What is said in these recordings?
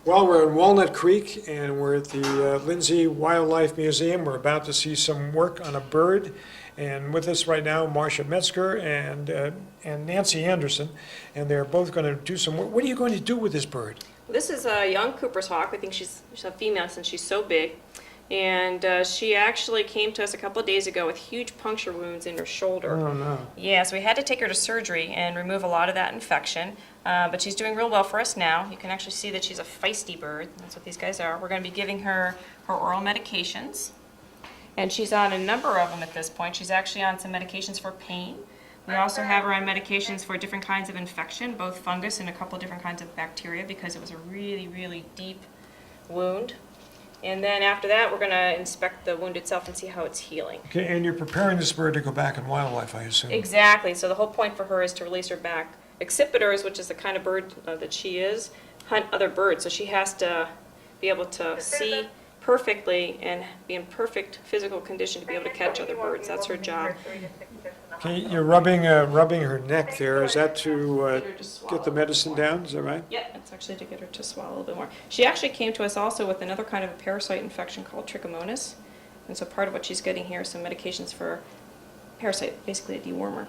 Well, we're in Walnut Creek, and we're at the Lindsay Wildlife Museum. We're about to see some work on a bird. And with us right now, Marcia Metzler and Nancy Anderson, and they're both going to do some work. What are you going to do with this bird? This is a young Cooper's hawk. I think she's a female since she's so big. And she actually came to us a couple of days ago with huge puncture wounds in her shoulder. Oh, no. Yeah, so we had to take her to surgery and remove a lot of that infection. But she's doing real well for us now. You can actually see that she's a feisty bird. That's what these guys are. We're going to be giving her oral medications. And she's on a number of them at this point. She's actually on some medications for pain. We also have her on medications for different kinds of infection, both fungus and a couple of different kinds of bacteria, because it was a really, really deep wound. And then after that, we're going to inspect the wound itself and see how it's healing. Okay, and you're preparing this bird to go back in wildlife, I assume? Exactly. So the whole point for her is to release her back. Accipiters, which is the kind of bird that she is, hunt other birds. So she has to be able to see perfectly and be in perfect physical condition to be able to catch other birds. That's her job. Okay, you're rubbing her neck there. Is that to get the medicine down? Is that right? Yep, it's actually to get her to swallow a little bit more. She actually came to us also with another kind of a parasite infection called trichomonas. And so part of what she's getting here is some medications for parasite, basically a dewormer.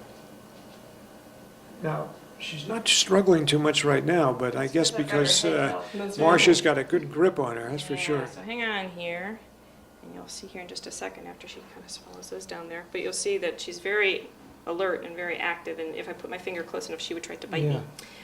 Now, she's not struggling too much right now, but I guess because Marcia's got a good grip on her, that's for sure. So hang on here, and you'll see here in just a second after she kind of swallows those down there. But you'll see that she's very alert and very active, and if I put my finger close enough, she would try to bite me.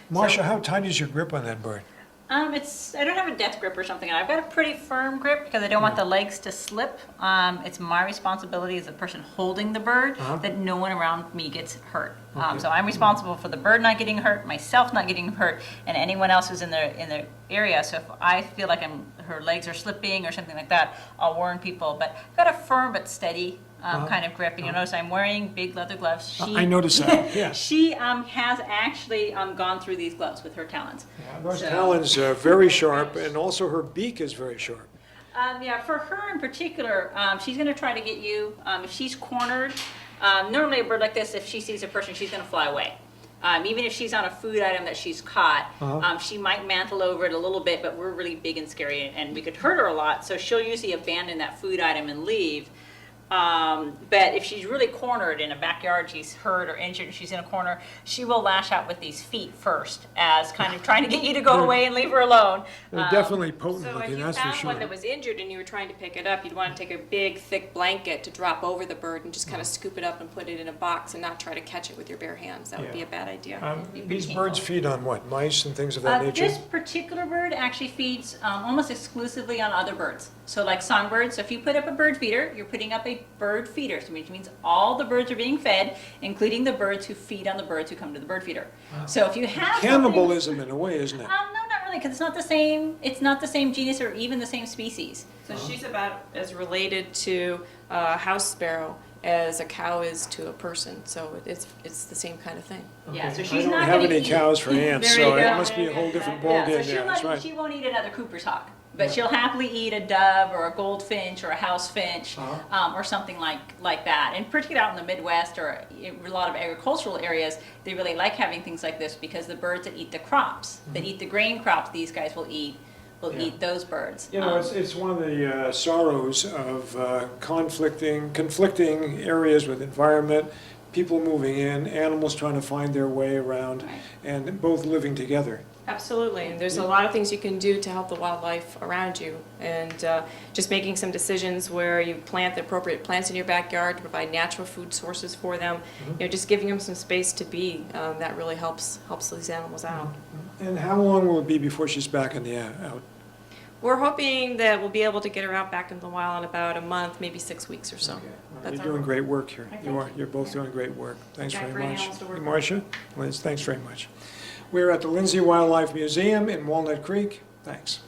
Marcia, how tight is your grip on that bird? I don't have a death grip or something. I've got a pretty firm grip because I don't want the legs to slip. It's my responsibility as the person holding the bird that no one around me gets hurt. So I'm responsible for the bird not getting hurt, myself not getting hurt, and anyone else who's in the area. So if I feel like her legs are slipping or something like that, I'll warn people. But I've got a firm but steady kind of grip. And you'll notice I'm wearing big leather gloves. I noticed that, yeah. She has actually gone through these gloves with her talons. Yeah, those talons are very sharp, and also her beak is very sharp. For her in particular, she's going to try to get you, if she's cornered, normally a bird like this, if she sees a person, she's going to fly away. Even if she's on a food item that she's caught, she might mantle over it a little bit, but we're really big and scary, and we could hurt her a lot, so she'll usually abandon that food item and leave. But if she's really cornered in a backyard, she's hurt or injured, and she's in a corner, she will lash out with these feet first as kind of trying to get you to go away and leave her alone. They're definitely potent So if looking, you that's for found sure. one that was injured and you were trying to pick it up, you'd want to take a big, thick blanket to drop over the bird and just kind of scoop it up and put it in a box and not try to catch it with your bare hands. That would be a bad idea. These birds feed on what? Mice and things of that nature? This particular bird actually feeds almost exclusively on other birds. So like songbirds, so if you put up a bird feeder, you're putting up a bird feeder, which means all the birds are being fed, including the birds who feed on the birds who come to the bird feeder. So if you have Cannibalism in a way, isn't it? no, not really, because it's not the same. It's not the same genus or even the same species. So she's about as related to a house sparrow as a cow is to a person. So it's the same kind of thing. Yeah, so I she's don't not have going to any eat. cows for ants, There you so it go. must be a whole different Yeah, ballgame so there, that's right. she won't eat another Cooper's hawk, but she'll happily eat a dove or a goldfinch or a house finch or something like that. And particularly out in the Midwest or a lot of agricultural areas, they really like having things like this because the birds that eat the crops, that eat the grain crops, these guys will eat those birds. You know, it's one of the sorrows of conflicting areas with environment, people moving in, animals trying to find their way around, and both living together. Absolutely, and there's a lot of things you can do to help the wildlife around you, and just making some decisions where you plant the appropriate plants in your backyard to provide natural food sources for them. You know, just giving them some space to be, that really helps these animals out. And how long will it be before she's back in the out? We're hoping that we'll be able to get her out back in the wild in about a month, maybe 6 weeks or so. Okay. That's You're our doing hope. great work here. Thank You are. you. You're both doing great work. Thanks Got very great much. animals to work with. Marcia, Liz, thanks very much. We're at the Lindsay Wildlife Museum in Walnut Creek. Thanks.